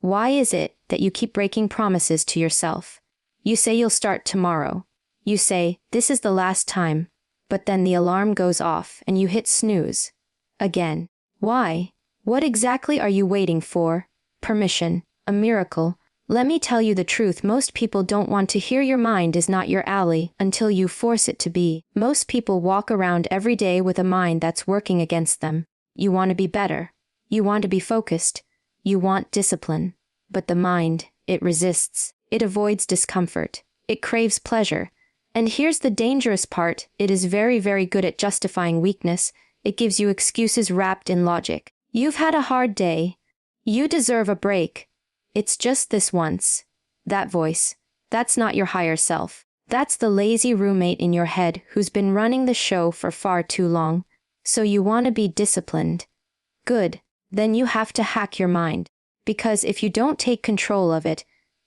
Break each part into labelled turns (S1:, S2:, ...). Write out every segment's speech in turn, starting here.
S1: Why is it that you keep breaking promises to yourself? You say you'll start tomorrow. You say, this is the last time. But then the alarm goes off and you hit snooze. Again. Why? What exactly are you waiting for? Permission. A miracle. Let me tell you the truth, most people don't want to hear your mind is not your ally until you force it to be. Most people walk around every day with a mind that's working against them. You want to be better. You want to be focused. You want discipline. But the mind, it resists. It avoids discomfort. It craves pleasure. And here's the dangerous part, it is very, very good at justifying weakness. It gives you excuses wrapped in logic. You've had a hard day. You deserve a break. It's just this once. That voice, that's not your higher self. That's the lazy roommate in your head who's been running the show for far too long. So you want to be disciplined. Good. Then you have to hack your mind. Because if you don't take control of it,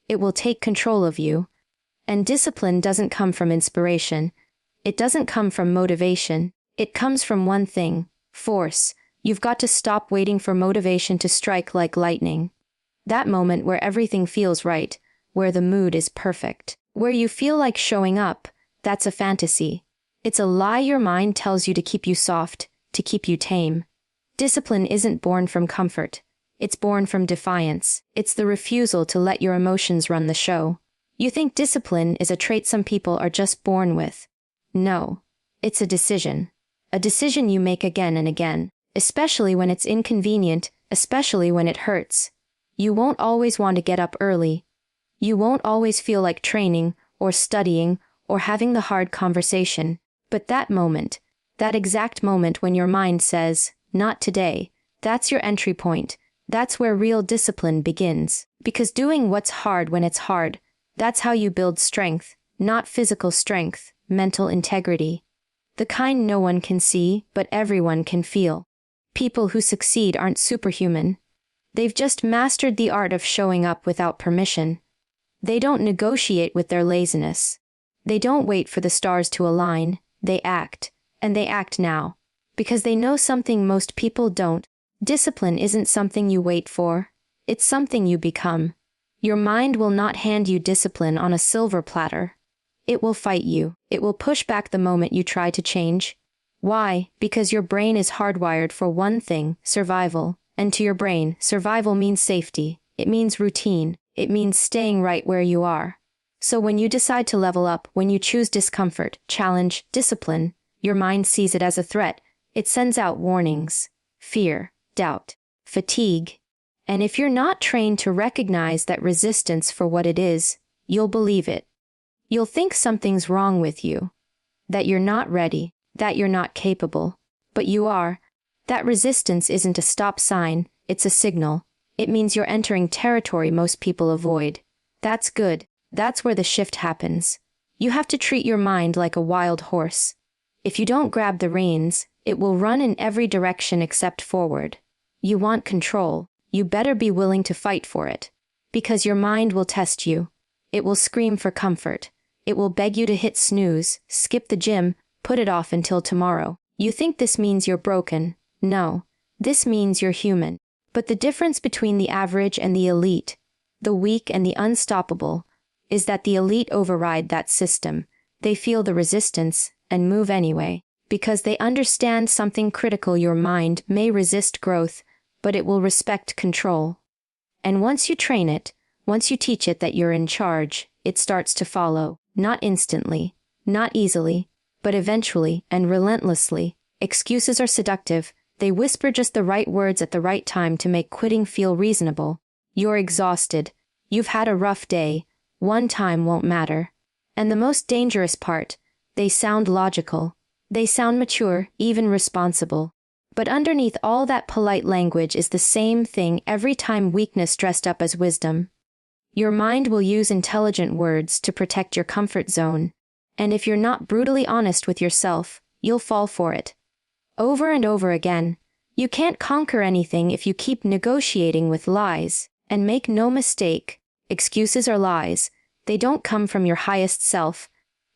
S1: it will take control of you. And discipline doesn't come from inspiration. It doesn't come from motivation. It comes from one thing: force. You've got to stop waiting for motivation to strike like lightning. That moment where everything feels right, where the mood is perfect, where you feel like showing up, that's a fantasy. It's a lie your mind tells you to keep you soft, to keep you tame. Discipline isn't born from comfort. It's born from defiance. It's the refusal to let your emotions run the show. You think discipline is a trait some people are just born with. No. It's a decision. A decision you make again and again, especially when it's inconvenient, especially when it hurts. You won't always want to get up early. You won't always feel like training, or studying, or having the hard conversation. But that moment, that exact moment when your mind says, not today, that's your entry point. That's where real discipline begins. Because doing what's hard when it's hard, that's how you build strength, not physical strength, mental integrity. The kind no one can see, but everyone can feel. People who succeed aren't superhuman. They've just mastered the art of showing up without permission. They don't negotiate with their laziness. They don't wait for the stars to align. They act. And they act now. Because they know something most people don't. Discipline isn't something you wait for. It's something you become. Your mind will not hand you discipline on a silver platter. It will fight you. It will push back the moment you try to change. Why? Because your brain is hardwired for one thing, survival. And to your brain, survival means safety. It means routine. It means staying right where you are. So when you decide to level up, when you choose discomfort, challenge, discipline, your mind sees it as a threat. It sends out warnings. Fear, doubt, fatigue. And if you're not trained to recognize that resistance for what it is, you'll believe it. You'll think something's wrong with you. That you're not ready. That you're not capable. But you are. That resistance isn't a stop sign, it's a signal. It means you're entering territory most people avoid. That's good. That's where the shift happens. You have to treat your mind like a wild horse. If you don't grab the reins, it will run in every direction except forward. You want control. You better be willing to fight for it. Because your mind will test you. It will scream for comfort. It will beg you to hit snooze, skip the gym, put it off until tomorrow. You think this means you're broken. No. This means you're human. But the difference between the average and the elite, the weak and the unstoppable, is that the elite override that system. They feel the resistance and move anyway. Because they understand something critical: your mind may resist growth, but it will respect control. And once you train it, once you teach it that you're in charge, it starts to follow. Not instantly, not easily, but eventually and relentlessly. Excuses are seductive. They whisper just the right words at the right time to make quitting feel reasonable. You're exhausted. You've had a rough day. One time won't matter. And the most dangerous part, they sound logical. They sound mature, even responsible. But underneath all that polite language is the same thing every time: weakness dressed up as wisdom. Your mind will use intelligent words to protect your comfort zone. And if you're not brutally honest with yourself, you'll fall for it. Over and over again. You can't conquer anything if you keep negotiating with lies. And make no mistake, excuses are lies. They don't come from your highest self.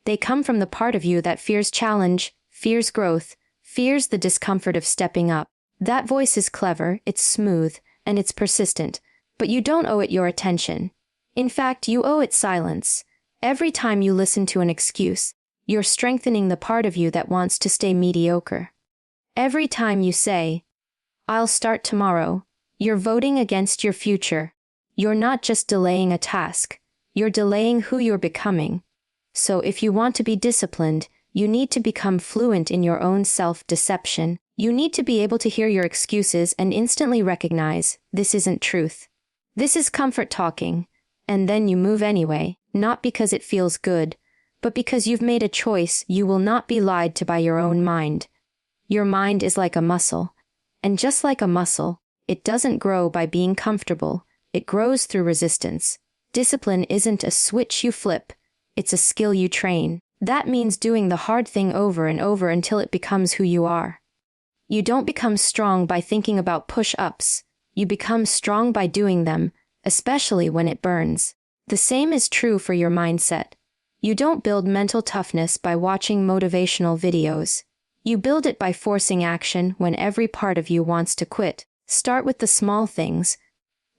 S1: They come from the part of you that fears challenge, fears growth, fears the discomfort of stepping up. That voice is clever, it's smooth, and it's persistent. But you don't owe it your attention. In fact, you owe it silence. Every time you listen to an excuse, you're strengthening the part of you that wants to stay mediocre. Every time you say, "I'll start tomorrow," you're voting against your future. You're not just delaying a task, you're delaying who you're becoming. So if you want to be disciplined, you need to become fluent in your own self-deception. You need to be able to hear your excuses and instantly recognize, this isn't truth. This is comfort talking. And then you move anyway, not because it feels good, but because you've made a choice. You will not be lied to by your own mind. Your mind is like a muscle. And just like a muscle, it doesn't grow by being comfortable. It grows through resistance. Discipline isn't a switch you flip. It's a skill you train. That means doing the hard thing over and over until it becomes who you are. You don't become strong by thinking about push-ups. You become strong by doing them, especially when it burns. The same is true for your mindset. You don't build mental toughness by watching motivational videos. You build it by forcing action when every part of you wants to quit. Start with the small things.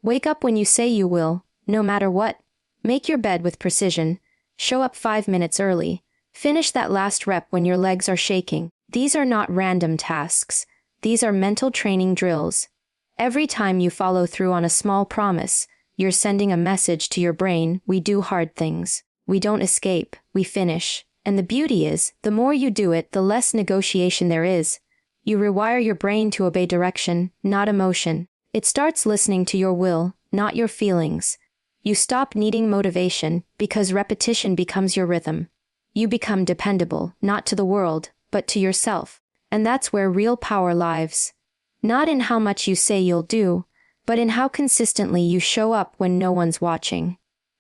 S1: Wake up when you say you will, no matter what. Make your bed with precision. Show up 5 minutes early. Finish that last rep when your legs are shaking. These are not random tasks. These are mental training drills. Every time you follow through on a small promise, you're sending a message to your brain: we do hard things. We don't escape, we finish. And the beauty is, the more you do it, the less negotiation there is. You rewire your brain to obey direction, not emotion. It starts listening to your will, not your feelings. You stop needing motivation because repetition becomes your rhythm. You become dependable, not to the world, but to yourself. And that's where real power lies. Not in how much you say you'll do, but in how consistently you show up when no one's watching.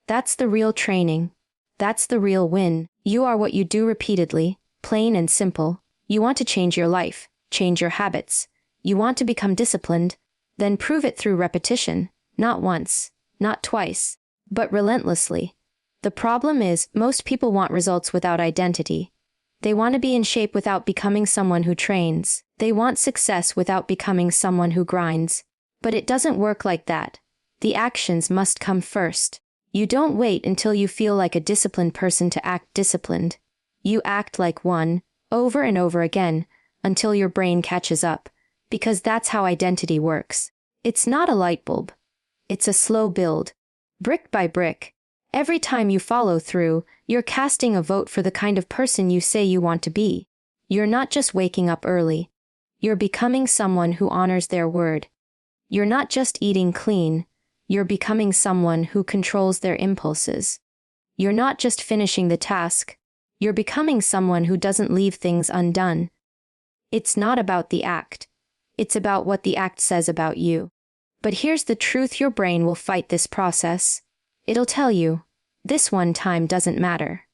S1: That's the real training. That's the real win. You are what you do repeatedly, plain and simple. You want to change your life, change your habits. You want to become disciplined, then prove it through repetition, not once, not twice, but relentlessly. The problem is, most people want results without identity. They want to be in shape without becoming someone who trains. They want success without becoming someone who grinds. But it doesn't work like that. The actions must come first. You don't wait until you feel like a disciplined person to act disciplined. You act like one, over and over again, until your brain catches up. Because that's how identity works. It's not a light bulb. It's a slow build. Brick by brick. Every time you follow through, you're casting a vote for the kind of person you say you want to be. You're not just waking up early. You're becoming someone who honors their word. You're not just eating clean. You're becoming someone who controls their impulses. You're not just finishing the task. You're becoming someone who doesn't leave things undone. It's not about the act. It's about what the act says about you. But here's the truth: your brain will fight this process. It'll tell you, this one time doesn't matter.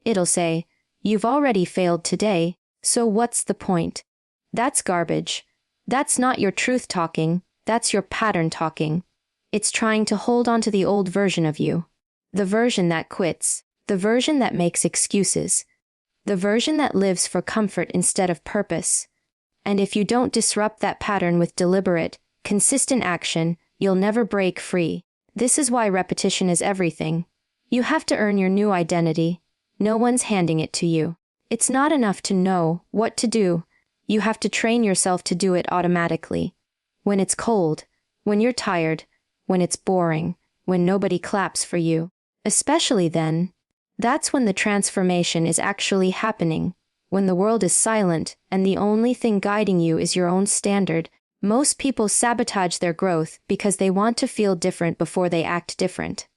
S1: It'll say, you've already failed today, so what's the point? That's garbage. That's not your truth talking, that's your pattern talking. It's trying to hold on to the old version of you. The version that quits. The version that makes excuses. The version that lives for comfort instead of purpose. And if you don't disrupt that pattern with deliberate, consistent action, you'll never break free. This is why repetition is everything. You have to earn your new identity. No one's handing it to you. It's not enough to know what to do. You have to train yourself to do it automatically. When it's cold, when you're tired, when it's boring, when nobody claps for you. Especially then. That's when the transformation is actually happening. When the world is silent and the only thing guiding you is your own standard. Most people sabotage their growth because they want to feel different before they act different.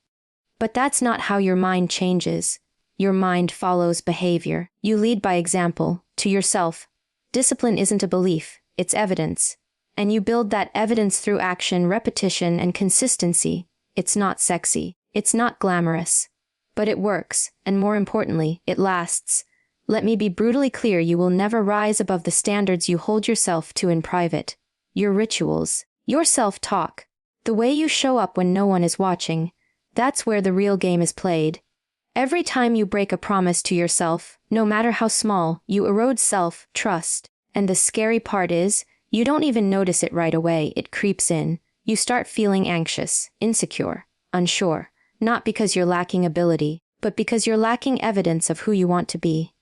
S1: But that's not how your mind changes. Your mind follows behavior. You lead by example, to yourself. Discipline isn't a belief, it's evidence. And you build that evidence through action, repetition, and consistency. It's not sexy. It's not glamorous. But it works, and more importantly, it lasts. Let me be brutally clear: you will never rise above the standards you hold yourself to in private. Your rituals, your self-talk, the way you show up when no one is watching, that's where the real game is played. Every time you break a promise to yourself, no matter how small, you erode self-trust. And the scary part is, you don't even notice it right away. It creeps in. You start feeling anxious, insecure, unsure, not because you're lacking ability, but because you're lacking evidence of who you want to be.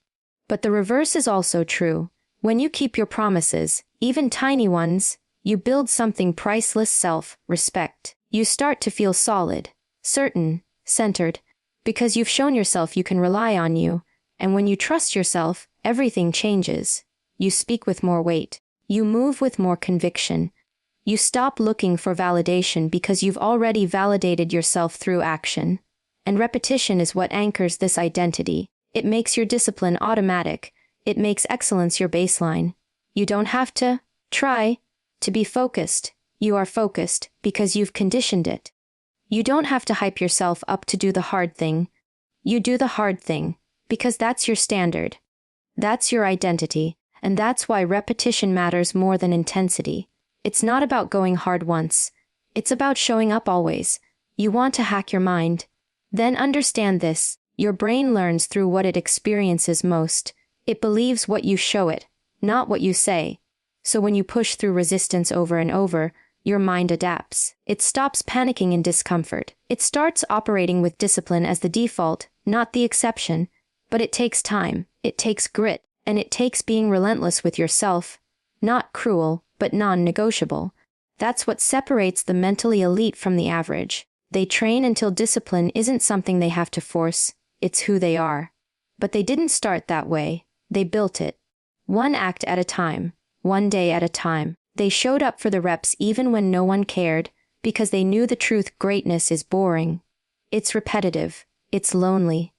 S1: But the reverse is also true. When you keep your promises, even tiny ones, you build something priceless: self-respect. You start to feel solid, certain, centered, because you've shown yourself you can rely on you, and when you trust yourself, everything changes. You speak with more weight. You move with more conviction. You stop looking for validation because you've already validated yourself through action. And repetition is what anchors this identity. It makes your discipline automatic. It makes excellence your baseline. You don't have to try to be focused. You are focused because you've conditioned it. You don't have to hype yourself up to do the hard thing. You do the hard thing because that's your standard. That's your identity, and that's why repetition matters more than intensity. It's not about going hard once. It's about showing up always. You want to hack your mind? Then understand this. Your brain learns through what it experiences most. It believes what you show it, not what you say. So when you push through resistance over and over, your mind adapts. It stops panicking in discomfort. It starts operating with discipline as the default, not the exception. But it takes time, it takes grit, and it takes being relentless with yourself. Not cruel, but non-negotiable. That's what separates the mentally elite from the average. They train until discipline isn't something they have to force, it's who they are. But they didn't start that way. They built it. One act at a time, one day at a time. They showed up for the reps even when no one cared, because they knew the truth: greatness is boring. It's repetitive. It's lonely.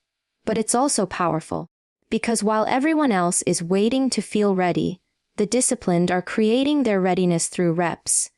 S1: But it's also powerful. Because while everyone else is waiting to feel ready, the disciplined are creating their readiness through reps.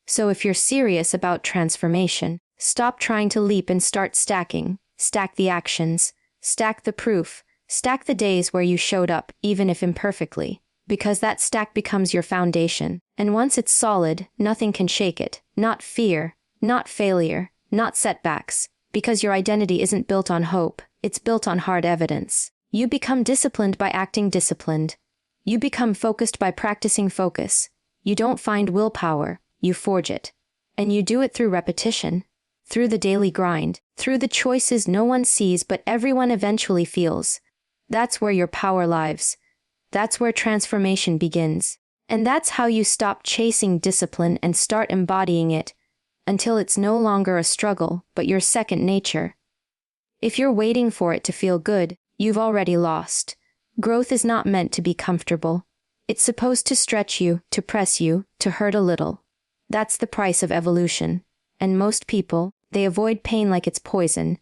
S1: So if you're serious about transformation, stop trying to leap and start stacking. Stack the actions. Stack the proof. Stack the days where you showed up, even if imperfectly. Because that stack becomes your foundation. And once it's solid, nothing can shake it. Not fear, not failure, not setbacks. Because your identity isn't built on hope, it's built on hard evidence. You become disciplined by acting disciplined. You become focused by practicing focus. You don't find willpower, you forge it. And you do it through repetition. Through the daily grind. Through the choices no one sees but everyone eventually feels. That's where your power lives. That's where transformation begins. And that's how you stop chasing discipline and start embodying it, until it's no longer a struggle, but your second nature. If you're waiting for it to feel good, you've already lost. Growth is not meant to be comfortable. It's supposed to stretch you, to press you, to hurt a little. That's the price of evolution. And most people, they avoid pain like it's poison.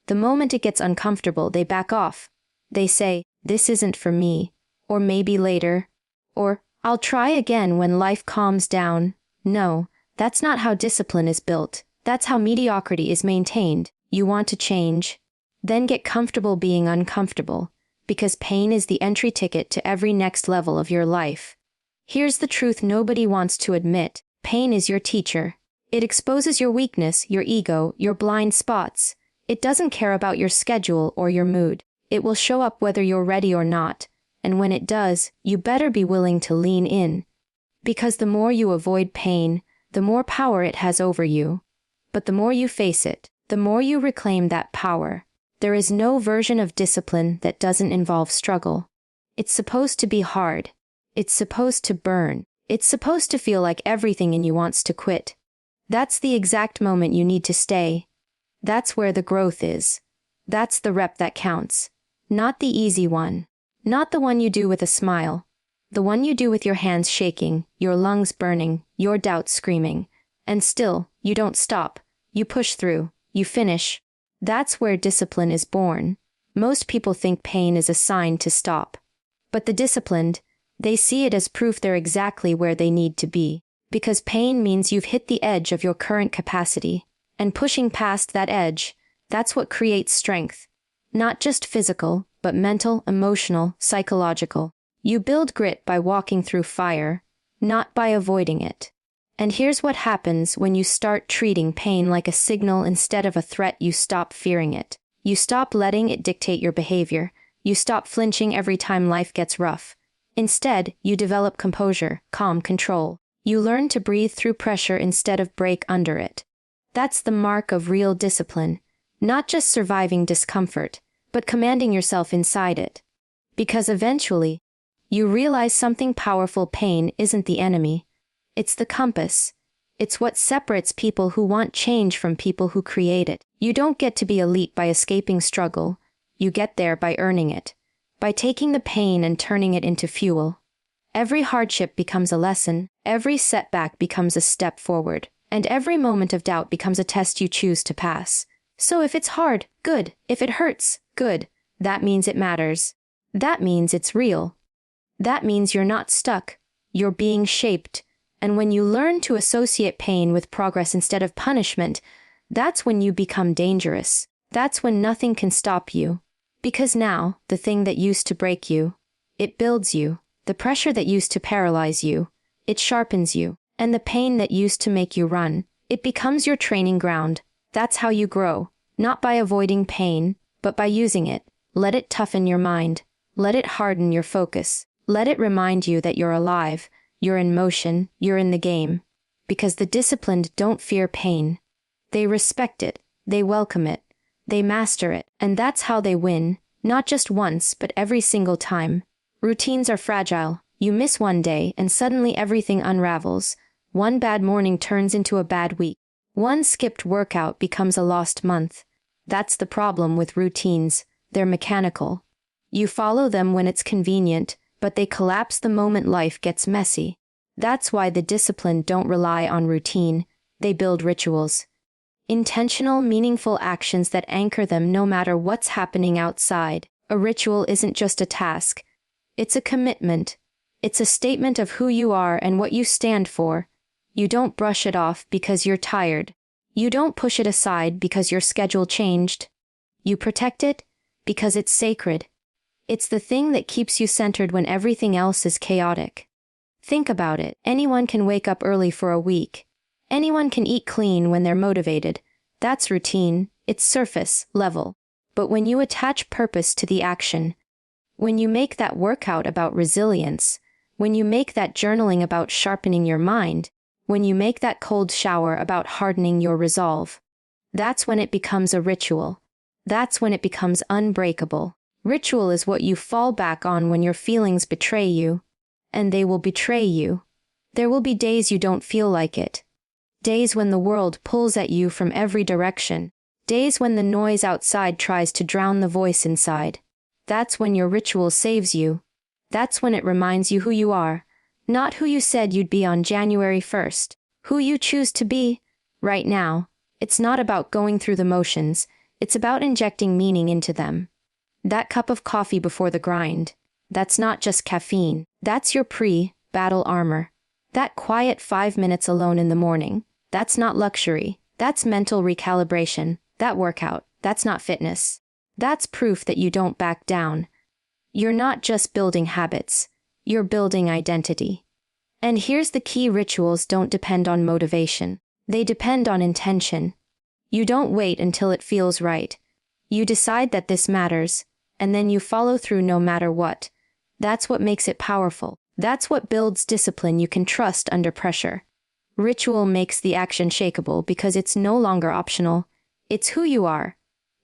S1: The moment it gets uncomfortable, they back off. They say, "This isn't for me," or "maybe later," or "I'll try again when life calms down." No, that's not how discipline is built. That's how mediocrity is maintained. You want to change? Then get comfortable being uncomfortable, because pain is the entry ticket to every next level of your life. Here's the truth nobody wants to admit. Pain is your teacher. It exposes your weakness, your ego, your blind spots. It doesn't care about your schedule or your mood. It will show up whether you're ready or not. And when it does, you better be willing to lean in. Because the more you avoid pain, the more power it has over you. But the more you face it, the more you reclaim that power. There is no version of discipline that doesn't involve struggle. It's supposed to be hard. It's supposed to burn. It's supposed to feel like everything in you wants to quit. That's the exact moment you need to stay. That's where the growth is. That's the rep that counts. Not the easy one. Not the one you do with a smile. The one you do with your hands shaking, your lungs burning, your doubts screaming. And still, you don't stop. You push through. You finish. That's where discipline is born. Most people think pain is a sign to stop. But the disciplined, they see it as proof they're exactly where they need to be. Because pain means you've hit the edge of your current capacity. And pushing past that edge, that's what creates strength. Not just physical, but mental, emotional, psychological. You build grit by walking through fire, not by avoiding it. And here's what happens when you start treating pain like a signal instead of a threat. You stop fearing it. You stop letting it dictate your behavior. You stop flinching every time life gets rough. Instead, you develop composure, calm control. You learn to breathe through pressure instead of break under it. That's the mark of real discipline, not just surviving discomfort, but commanding yourself inside it. Because eventually, you realize something powerful: pain isn't the enemy. It's the compass. It's what separates people who want change from people who create it. You don't get to be elite by escaping struggle. You get there by earning it, by taking the pain and turning it into fuel. Every hardship becomes a lesson, every setback becomes a step forward, and every moment of doubt becomes a test you choose to pass. So if it's hard, good. If it hurts, good. That means it matters. That means it's real. That means you're not stuck. You're being shaped. And when you learn to associate pain with progress instead of punishment, that's when you become dangerous. That's when nothing can stop you. Because now, the thing that used to break you, it builds you. The pressure that used to paralyze you, it sharpens you. And the pain that used to make you run, it becomes your training ground. That's how you grow. Not by avoiding pain, but by using it. Let it toughen your mind. Let it harden your focus. Let it remind you that you're alive, you're in motion, you're in the game. Because the disciplined don't fear pain. They respect it, they welcome it, they master it, and that's how they win, not just once but every single time. Routines are fragile. You miss one day and suddenly everything unravels. One bad morning turns into a bad week. One skipped workout becomes a lost month. That's the problem with routines. They're mechanical. You follow them when it's convenient, but they collapse the moment life gets messy. That's why the disciplined don't rely on routine. They build rituals. Intentional, meaningful actions that anchor them no matter what's happening outside. A ritual isn't just a task. It's a commitment. It's a statement of who you are and what you stand for. You don't brush it off because you're tired. You don't push it aside because your schedule changed. You protect it because it's sacred. It's the thing that keeps you centered when everything else is chaotic. Think about it. Anyone can wake up early for a week. Anyone can eat clean when they're motivated. That's routine. It's surface level. But when you attach purpose to the action, when you make that workout about resilience, when you make that journaling about sharpening your mind, when you make that cold shower about hardening your resolve, that's when it becomes a ritual. That's when it becomes unbreakable. Ritual is what you fall back on when your feelings betray you. And they will betray you. There will be days you don't feel like it. Days when the world pulls at you from every direction. Days when the noise outside tries to drown the voice inside. That's when your ritual saves you. That's when it reminds you who you are. Not who you said you'd be on January 1st. Who you choose to be right now. It's not about going through the motions. It's about injecting meaning into them. That cup of coffee before the grind. That's not just caffeine. That's your pre-battle armor. That quiet 5 minutes alone in the morning. That's not luxury. That's mental recalibration. That workout. That's not fitness. That's proof that you don't back down. You're not just building habits. You're building identity. And here's the key: rituals don't depend on motivation. They depend on intention. You don't wait until it feels right. You decide that this matters, and then you follow through no matter what. That's what makes it powerful. That's what builds discipline you can trust under pressure. Ritual makes the action shakable because it's no longer optional. It's who you are.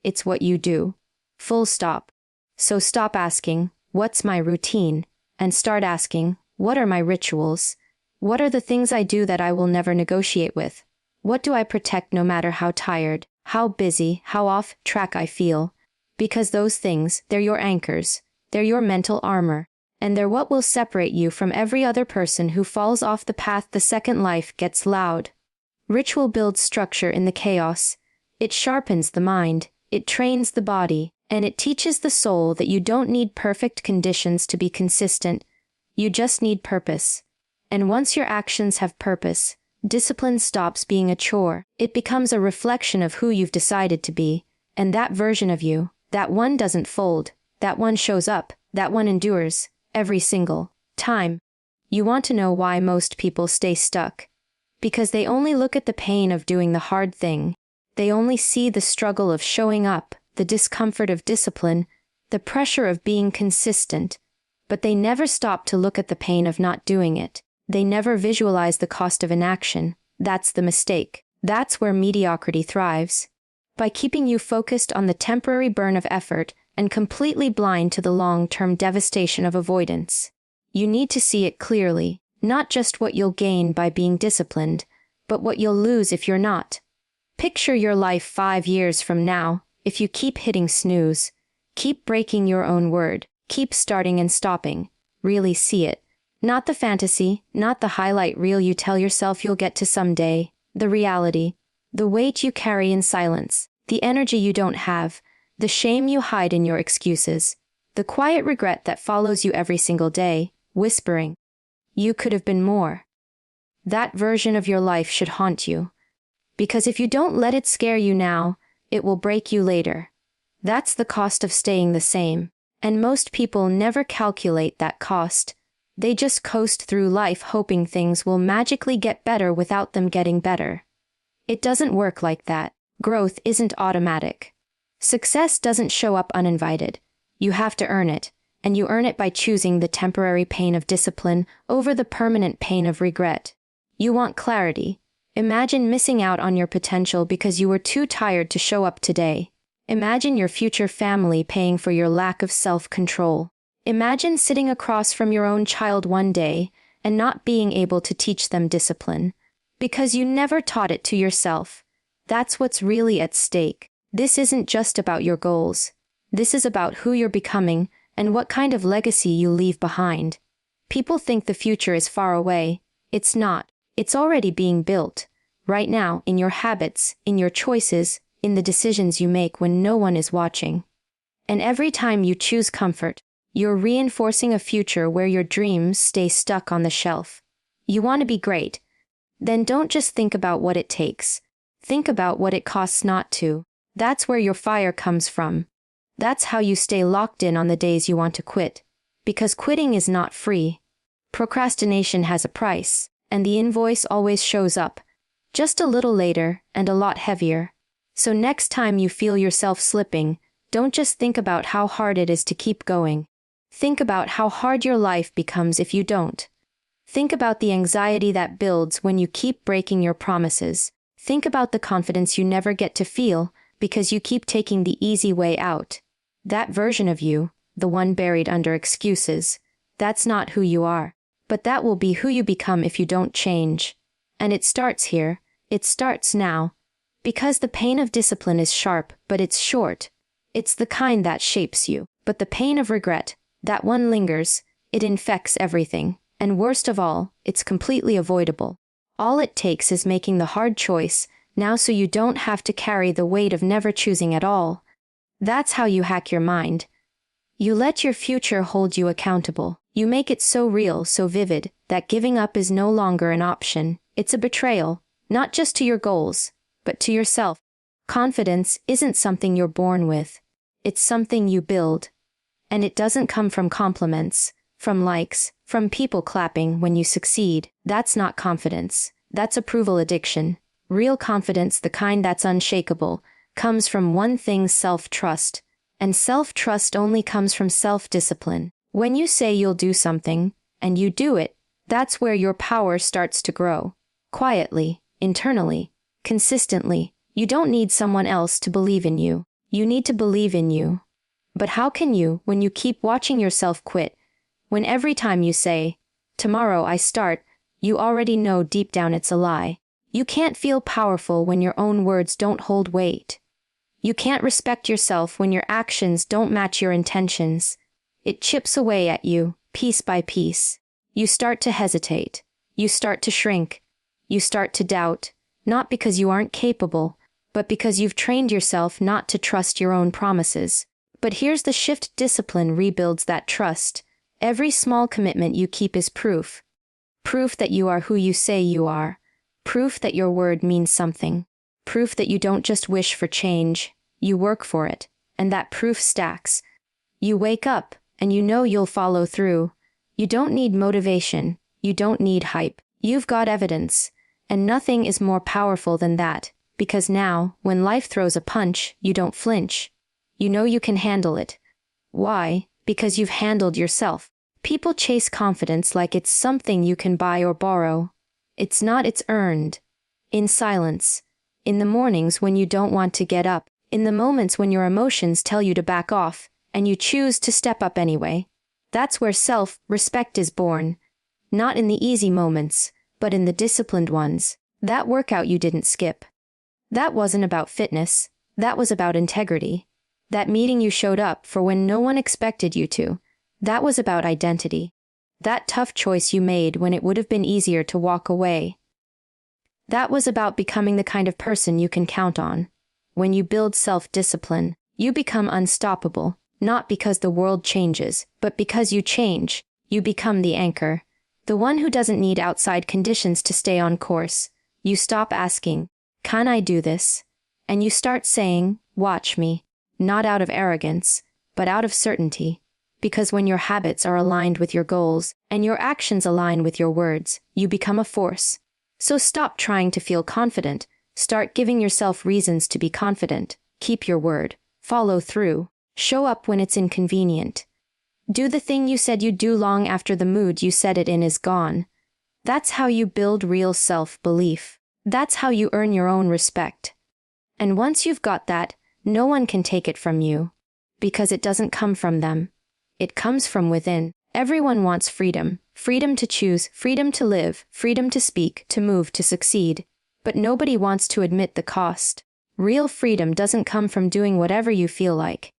S1: It's what you do. Full stop. So stop asking, what's my routine? And start asking, what are my rituals? What are the things I do that I will never negotiate with? What do I protect no matter how tired, how busy, how off track I feel? Because those things, they're your anchors. They're your mental armor. And they're what will separate you from every other person who falls off the path the second life gets loud. Ritual builds structure in the chaos. It sharpens the mind, it trains the body, and it teaches the soul that you don't need perfect conditions to be consistent. You just need purpose. And once your actions have purpose, discipline stops being a chore. It becomes a reflection of who you've decided to be. And that version of you, that one doesn't fold, that one shows up, that one endures. Every single time. You want to know why most people stay stuck? Because they only look at the pain of doing the hard thing. They only see the struggle of showing up, the discomfort of discipline, the pressure of being consistent. But they never stop to look at the pain of not doing it. They never visualize the cost of inaction. That's the mistake. That's where mediocrity thrives. By keeping you focused on the temporary burn of effort and completely blind to the long-term devastation of avoidance. You need to see it clearly, not just what you'll gain by being disciplined, but what you'll lose if you're not. Picture your life 5 years from now, if you keep hitting snooze, keep breaking your own word, keep starting and stopping. Really see it. Not the fantasy, not the highlight reel you tell yourself you'll get to someday. The reality. The weight you carry in silence. The energy you don't have. The shame you hide in your excuses. The quiet regret that follows you every single day, whispering, "You could have been more." That version of your life should haunt you. Because if you don't let it scare you now, it will break you later. That's the cost of staying the same. And most people never calculate that cost. They just coast through life hoping things will magically get better without them getting better. It doesn't work like that. Growth isn't automatic. Success doesn't show up uninvited. You have to earn it, and you earn it by choosing the temporary pain of discipline over the permanent pain of regret. You want clarity. Imagine missing out on your potential because you were too tired to show up today. Imagine your future family paying for your lack of self-control. Imagine sitting across from your own child one day and not being able to teach them discipline, because you never taught it to yourself. That's what's really at stake. This isn't just about your goals. This is about who you're becoming and what kind of legacy you leave behind. People think the future is far away. It's not. It's already being built. Right now, in your habits, in your choices, in the decisions you make when no one is watching. And every time you choose comfort, you're reinforcing a future where your dreams stay stuck on the shelf. You want to be great? Then don't just think about what it takes. Think about what it costs not to. That's where your fire comes from. That's how you stay locked in on the days you want to quit. Because quitting is not free. Procrastination has a price, and the invoice always shows up. Just a little later, and a lot heavier. So next time you feel yourself slipping, don't just think about how hard it is to keep going. Think about how hard your life becomes if you don't. Think about the anxiety that builds when you keep breaking your promises. Think about the confidence you never get to feel because you keep taking the easy way out. That version of you, the one buried under excuses, that's not who you are. But that will be who you become if you don't change. And it starts here. It starts now. Because the pain of discipline is sharp, but it's short. It's the kind that shapes you. But the pain of regret, that one lingers. It infects everything. And worst of all, it's completely avoidable. All it takes is making the hard choice, now so you don't have to carry the weight of never choosing at all. That's how you hack your mind. You let your future hold you accountable. You make it so real, so vivid, that giving up is no longer an option. It's a betrayal, not just to your goals, but to yourself. Confidence isn't something you're born with. It's something you build. And it doesn't come from compliments, from likes, from people clapping when you succeed. That's not confidence. That's approval addiction. Real confidence, the kind that's unshakable, comes from one thing: self-trust. And self-trust only comes from self-discipline. When you say you'll do something, and you do it, that's where your power starts to grow. Quietly, internally, consistently. You don't need someone else to believe in you. You need to believe in you. But how can you when you keep watching yourself quit? When every time you say, "Tomorrow I start," you already know deep down it's a lie. You can't feel powerful when your own words don't hold weight. You can't respect yourself when your actions don't match your intentions. It chips away at you, piece by piece. You start to hesitate. You start to shrink. You start to doubt, not because you aren't capable, but because you've trained yourself not to trust your own promises. But here's the shift: discipline rebuilds that trust. Every small commitment you keep is proof. Proof that you are who you say you are. Proof that your word means something. Proof that you don't just wish for change, you work for it, and that proof stacks. You wake up, and you know you'll follow through. You don't need motivation. You don't need hype. You've got evidence, and nothing is more powerful than that, because now, when life throws a punch, you don't flinch. You know you can handle it. Why? Because you've handled yourself. People chase confidence like it's something you can buy or borrow. It's not, it's earned. In silence. In the mornings when you don't want to get up. In the moments when your emotions tell you to back off, and you choose to step up anyway. That's where self-respect is born. Not in the easy moments, but in the disciplined ones. That workout you didn't skip. That wasn't about fitness. That was about integrity. That meeting you showed up for when no one expected you to. That was about identity. That tough choice you made when it would have been easier to walk away. That was about becoming the kind of person you can count on. When you build self-discipline, you become unstoppable, not because the world changes, but because you change. You become the anchor. The one who doesn't need outside conditions to stay on course. You stop asking, "Can I do this?" And you start saying, "Watch me." Not out of arrogance, but out of certainty. Because when your habits are aligned with your goals, and your actions align with your words, you become a force. So stop trying to feel confident. Start giving yourself reasons to be confident. Keep your word. Follow through. Show up when it's inconvenient. Do the thing you said you'd do long after the mood you said it in is gone. That's how you build real self-belief. That's how you earn your own respect. And once you've got that, no one can take it from you. Because it doesn't come from them. It comes from within. Everyone wants freedom. Freedom to choose, freedom to live, freedom to speak, to move, to succeed. But nobody wants to admit the cost. Real freedom doesn't come from doing whatever you feel like.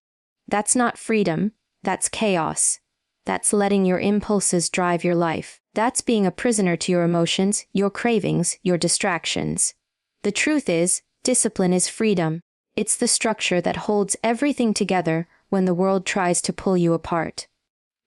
S1: That's not freedom. That's chaos. That's letting your impulses drive your life. That's being a prisoner to your emotions, your cravings, your distractions. The truth is, discipline is freedom. It's the structure that holds everything together when the world tries to pull you apart.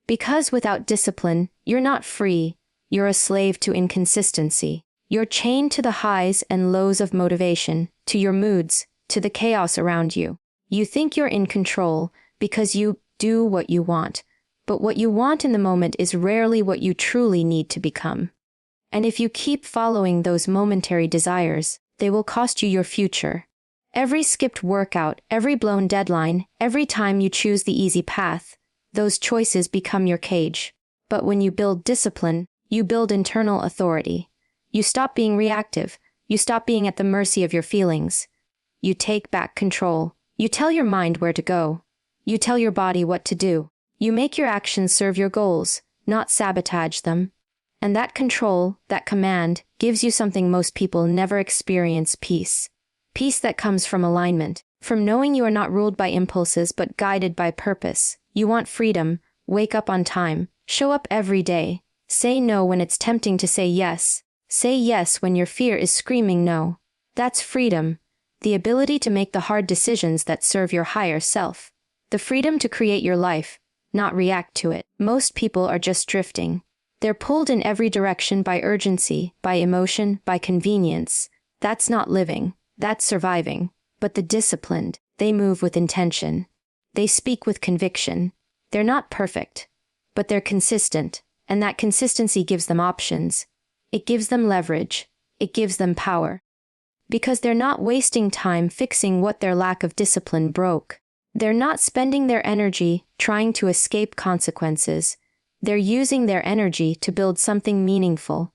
S1: Because without discipline, you're not free. You're a slave to inconsistency. You're chained to the highs and lows of motivation, to your moods, to the chaos around you. You think you're in control because you do what you want, but what you want in the moment is rarely what you truly need to become. And if you keep following those momentary desires, they will cost you your future. Every skipped workout, every blown deadline, every time you choose the easy path, those choices become your cage. But when you build discipline, you build internal authority. You stop being reactive. You stop being at the mercy of your feelings. You take back control. You tell your mind where to go. You tell your body what to do. You make your actions serve your goals, not sabotage them. And that control, that command, gives you something most people never experience: peace. Peace that comes from alignment, from knowing you are not ruled by impulses but guided by purpose. You want freedom. Wake up on time. Show up every day. Say no when it's tempting to say yes. Say yes when your fear is screaming no. That's freedom. The ability to make the hard decisions that serve your higher self. The freedom to create your life, not react to it. Most people are just drifting. They're pulled in every direction by urgency, by emotion, by convenience. That's not living. That's surviving. But the disciplined, they move with intention. They speak with conviction. They're not perfect, but they're consistent, and that consistency gives them options. It gives them leverage. It gives them power. Because they're not wasting time fixing what their lack of discipline broke. They're not spending their energy trying to escape consequences. They're using their energy to build something meaningful.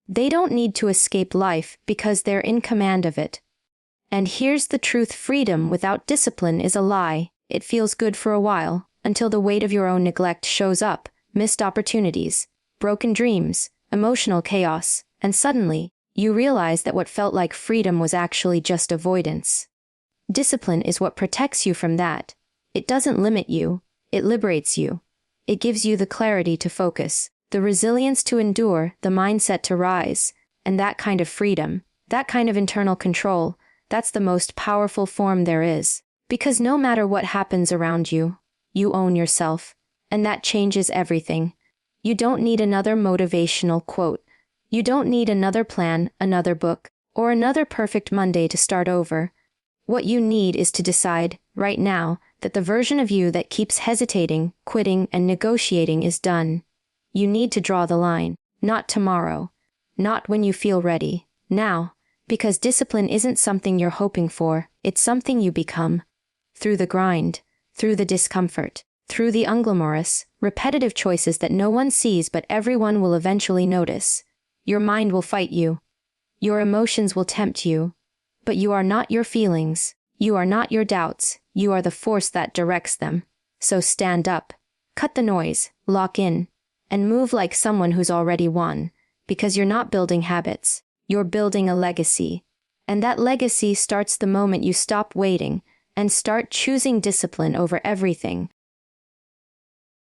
S1: They don't need to escape life because they're in command of it. And here's the truth: freedom without discipline is a lie. It feels good for a while, until the weight of your own neglect shows up, missed opportunities, broken dreams, emotional chaos, and suddenly, you realize that what felt like freedom was actually just avoidance. Discipline is what protects you from that. It doesn't limit you, it liberates you. It gives you the clarity to focus, the resilience to endure, the mindset to rise, and that kind of freedom, that kind of internal control, that's the most powerful form there is. Because no matter what happens around you, you own yourself, and that changes everything. You don't need another motivational quote. You don't need another plan, another book, or another perfect Monday to start over. What you need is to decide, right now, that the version of you that keeps hesitating, quitting, and negotiating is done. You need to draw the line, not tomorrow, not when you feel ready, now, because discipline isn't something you're hoping for, it's something you become. Through the grind, through the discomfort, Through the unglamorous, repetitive choices that no one sees but everyone will eventually notice. Your mind will fight you. Your emotions will tempt you. But you are not your feelings. You are not your doubts. You are the force that directs them. So stand up. Cut the noise, lock in, and move like someone who's already won. Because you're not building habits. You're building a legacy. And that legacy starts the moment you stop waiting and start choosing discipline over everything,